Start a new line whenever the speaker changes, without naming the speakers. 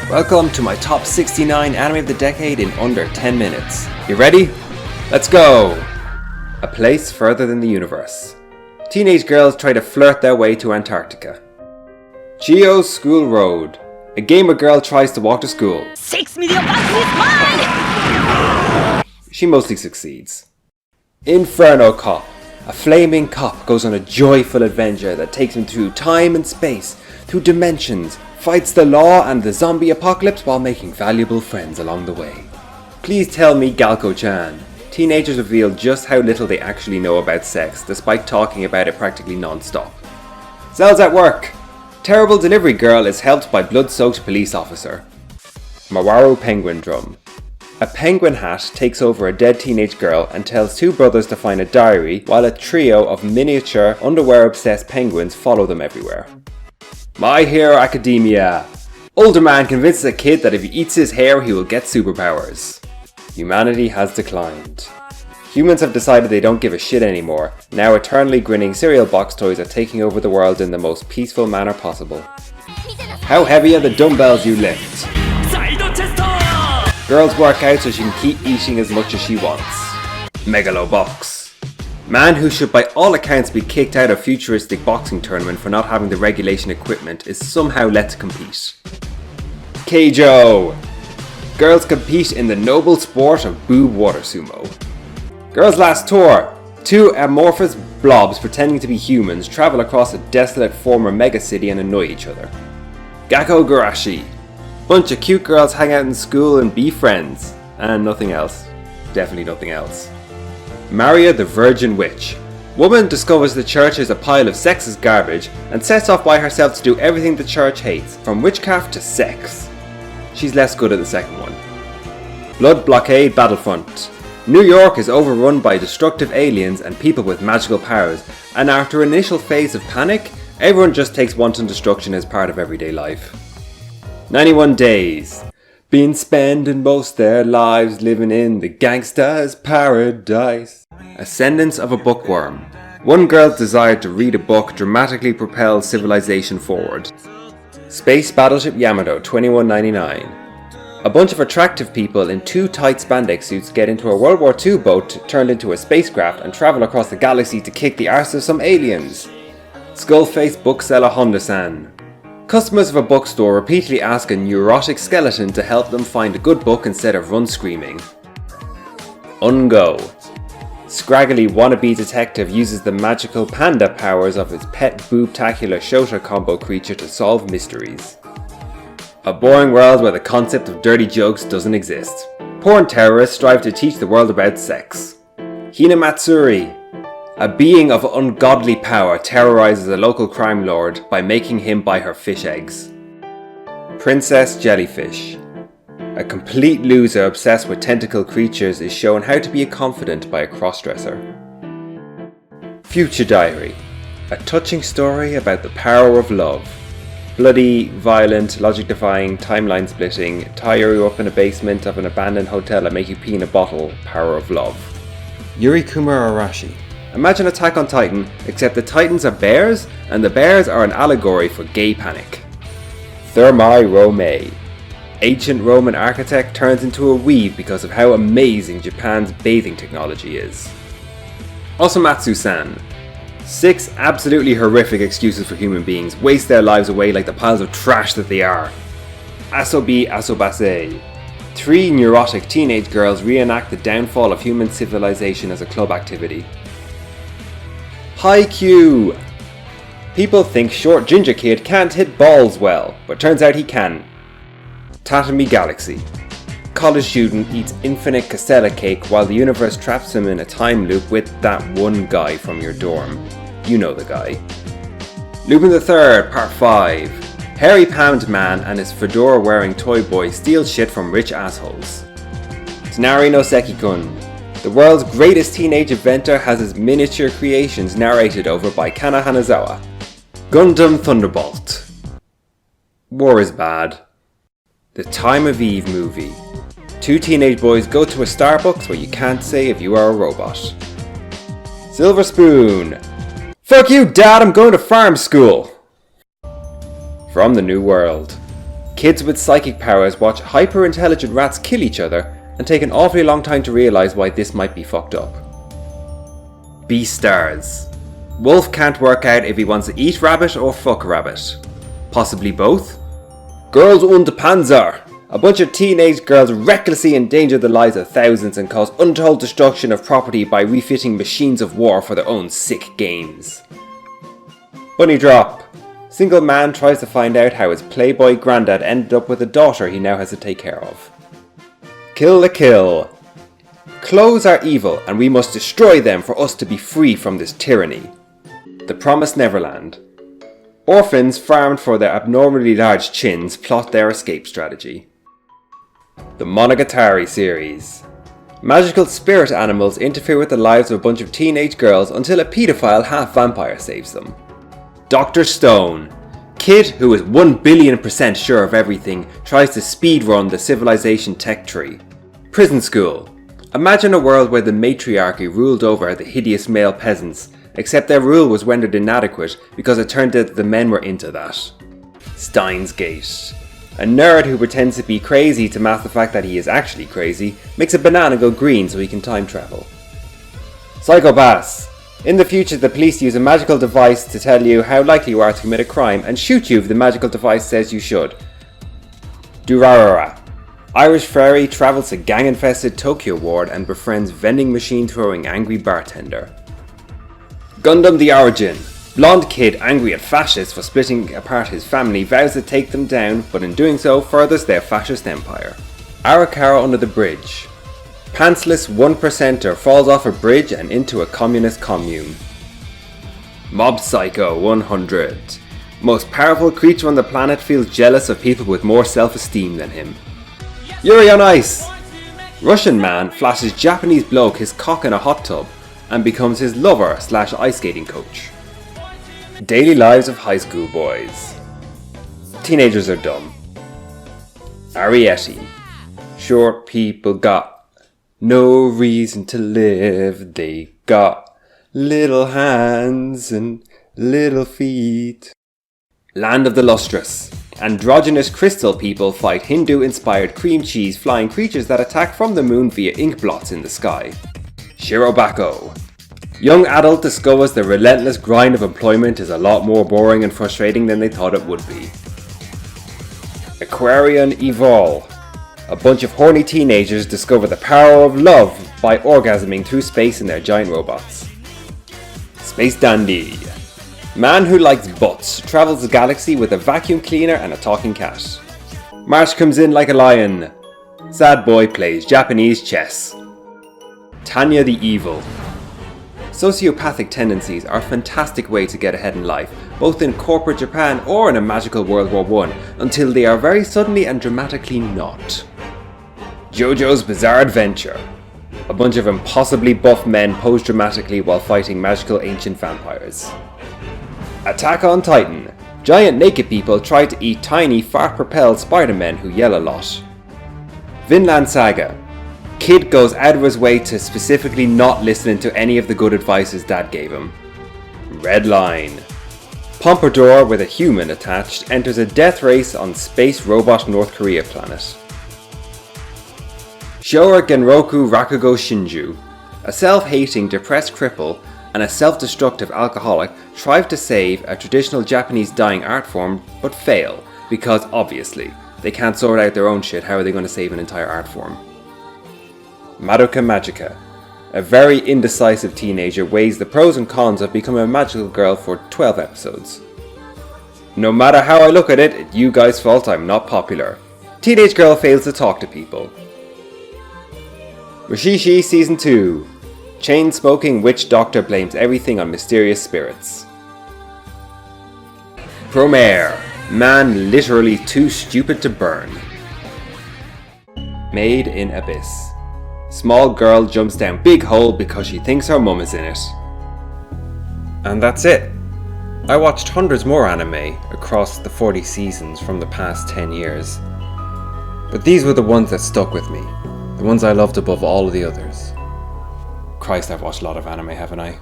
Welcome to my top 69 anime of the decade in under 10 minutes. You ready? Let's go! A place further than the universe. Teenage girls try to flirt their way to Antarctica. Chio's School Road. A gamer girl tries to walk to school.
6 million bucks is mine!
She mostly succeeds. Inferno Cop. A flaming cop goes on a joyful adventure that takes him through time and space, through dimensions, fights the law and the zombie apocalypse while making valuable friends along the way. Please tell me Galko-chan. Teenagers reveal just how little they actually know about sex, despite talking about it practically non-stop. Cells at work. Terrible delivery girl is helped by blood-soaked police officer. Mawaru Penguindrum. A penguin hat takes over a dead teenage girl and tells two brothers to find a diary while a trio of miniature, underwear-obsessed penguins follow them everywhere. My Hero Academia. Older man convinces a kid that if he eats his hair he will get superpowers. Humanity has declined. Humans have decided they don't give a shit anymore. Now eternally grinning cereal box toys are taking over the world in the most peaceful manner possible. How heavy are the dumbbells you lift? Girls work out so she can keep eating as much as she wants. Megalobox. Man who should by all accounts be kicked out of futuristic boxing tournament for not having the regulation equipment is somehow let to compete. Keijo. Girls compete in the noble sport of boob water sumo. Girls' last tour. Two amorphous blobs pretending to be humans travel across a desolate former megacity and annoy each other. Gakkou Gurashi. Bunch of cute girls hang out in school and be friends. And nothing else. Definitely nothing else. Maria the Virgin Witch. Woman discovers the church is a pile of sexist garbage and sets off by herself to do everything the church hates, from witchcraft to sex. She's less good at the second one. Blood Blockade Battlefront. New York is overrun by destructive aliens and people with magical powers, and after an initial phase of panic, everyone just takes wanton destruction as part of everyday life. 91 Days. Been spending most their lives living in the gangsta's paradise. Ascendance of a Bookworm. One girl's desire to read a book dramatically propels civilization forward. Space Battleship Yamato 2199. A bunch of attractive people in two tight spandex suits get into a World War II boat turned into a spacecraft and travel across the galaxy to kick the arse of some aliens. Skull-faced bookseller Honda-san. Customers of a bookstore repeatedly ask a neurotic skeleton to help them find a good book instead of run screaming. Ungo. Scraggly wannabe detective uses the magical panda powers of his pet boobtacular Shota combo creature to solve mysteries. A boring world where the concept of dirty jokes doesn't exist. Porn terrorists strive to teach the world about sex. Hinamatsuri. A being of ungodly power terrorizes a local crime lord by making him buy her fish eggs. Princess Jellyfish. A complete loser obsessed with tentacle creatures is shown how to be a confidant by a crossdresser. Future Diary. A touching story about the power of love. Bloody, violent, logic-defying, timeline-splitting, tie you up in a basement of an abandoned hotel and make you pee in a bottle, power of love. Yurikuma Arashi. Imagine Attack on Titan, except the Titans are bears, and the bears are an allegory for gay panic. Thermae Romae. Ancient Roman architect turns into a weave because of how amazing Japan's bathing technology is. Osomatsu-san. 6 absolutely horrific excuses for human beings waste their lives away like the piles of trash that they are. Asobi Asobase. 3 neurotic teenage girls reenact the downfall of human civilization as a club activity. Haikyuu. People think short ginger kid can't hit balls well, but turns out he can. Tatami Galaxy. College student eats infinite castella cake while the universe traps him in a time loop with that one guy from your dorm. You know the guy. Lupin III Part V. Hairy palmed man and his fedora wearing toy boy steal shit from rich assholes. Tsunari no Seki-kun. The world's greatest teenage inventor has his miniature creations narrated over by Kana Hanazawa. Gundam Thunderbolt. War is bad. The Time of Eve movie. 2 teenage boys go to a Starbucks where you can't say if you are a robot. Silver Spoon. Fuck you, Dad, I'm going to farm school. From the New World. Kids with psychic powers watch hyper-intelligent rats kill each other and take an awfully long time to realise why this might be fucked up. B-stars. Wolf can't work out if he wants to eat rabbit or fuck rabbit. Possibly both? Girls und Panzer. A bunch of teenage girls recklessly endanger the lives of thousands and cause untold destruction of property by refitting machines of war for their own sick games. Bunny drop. Single man tries to find out how his playboy granddad ended up with a daughter he now has to take care of. Kill the kill. Clothes are evil and we must destroy them for us to be free from this tyranny. The Promised Neverland. Orphans farmed for their abnormally large chins plot their escape strategy. The Monogatari Series. Magical spirit animals interfere with the lives of a bunch of teenage girls until a paedophile half-vampire saves them. Dr. Stone. Kid who is 1,000,000,000% sure of everything tries to speedrun the civilization tech tree. Prison school. Imagine a world where the matriarchy ruled over the hideous male peasants, except their rule was rendered inadequate because it turned out that the men were into that. Steins Gate. A nerd who pretends to be crazy to mask the fact that he is actually crazy makes a banana go green so he can time travel. Psychopaths. In the future, the police use a magical device to tell you how likely you are to commit a crime and shoot you if the magical device says you should. Durarara. Irish fairy travels to gang-infested Tokyo ward and befriends vending machine-throwing angry bartender. Gundam the Origin. Blonde kid angry at fascists for splitting apart his family vows to take them down, but in doing so furthers their fascist empire. Arakara under the bridge. Pantsless 1%er falls off a bridge and into a communist commune. Mob Psycho 100. Most powerful creature on the planet feels jealous of people with more self-esteem than him. Yuri on Ice. Russian man flashes Japanese bloke his cock in a hot tub and becomes his lover / ice skating coach. Daily lives of high school boys. Teenagers are dumb. Arietti. Short people got no reason to live. They got little hands and little feet. Land of the Lustrous. Androgynous crystal people fight Hindu-inspired cream cheese flying creatures that attack from the moon via ink blots in the sky. Shirobako. Young adult discovers the relentless grind of employment is a lot more boring and frustrating than they thought it would be. Aquarion EVOL. A bunch of horny teenagers discover the power of love by orgasming through space in their giant robots. Space Dandy. Man who likes butts travels the galaxy with a vacuum cleaner and a talking cat. March comes in like a lion. Sad boy plays Japanese chess. Tanya the Evil. Sociopathic tendencies are a fantastic way to get ahead in life, both in corporate Japan or in a magical World War I, until they are very suddenly and dramatically not. JoJo's Bizarre Adventure. A bunch of impossibly buff men pose dramatically while fighting magical ancient vampires. Attack on Titan. Giant naked people try to eat tiny fart-propelled Spider-Men who yell a lot. Vinland Saga. Kid goes out of his way to specifically not listening to any of the good advice his dad gave him. Red Line. Pompadour with a human attached enters a death race on space robot North Korea planet. Showa Genroku Rakugo Shinju. A self-hating, depressed cripple and a self-destructive alcoholic strive to save a traditional Japanese dying art form but fail because obviously they can't sort out their own shit. How are they going to save an entire art form? Madoka Magica. A very indecisive teenager weighs the pros and cons of becoming a magical girl for 12 episodes. No matter how I look at it, it's you guys' fault I'm not popular. Teenage girl fails to talk to people. Rishishi Season 2. Chain-smoking witch doctor blames everything on mysterious spirits. Promare. Man literally too stupid to burn. Made in Abyss. Small girl jumps down big hole because she thinks her mum is in it. And that's it. I watched hundreds more anime across the 40 seasons from the past 10 years. But these were the ones that stuck with me. The ones I loved above all of the others. Christ, I've watched a lot of anime, haven't I?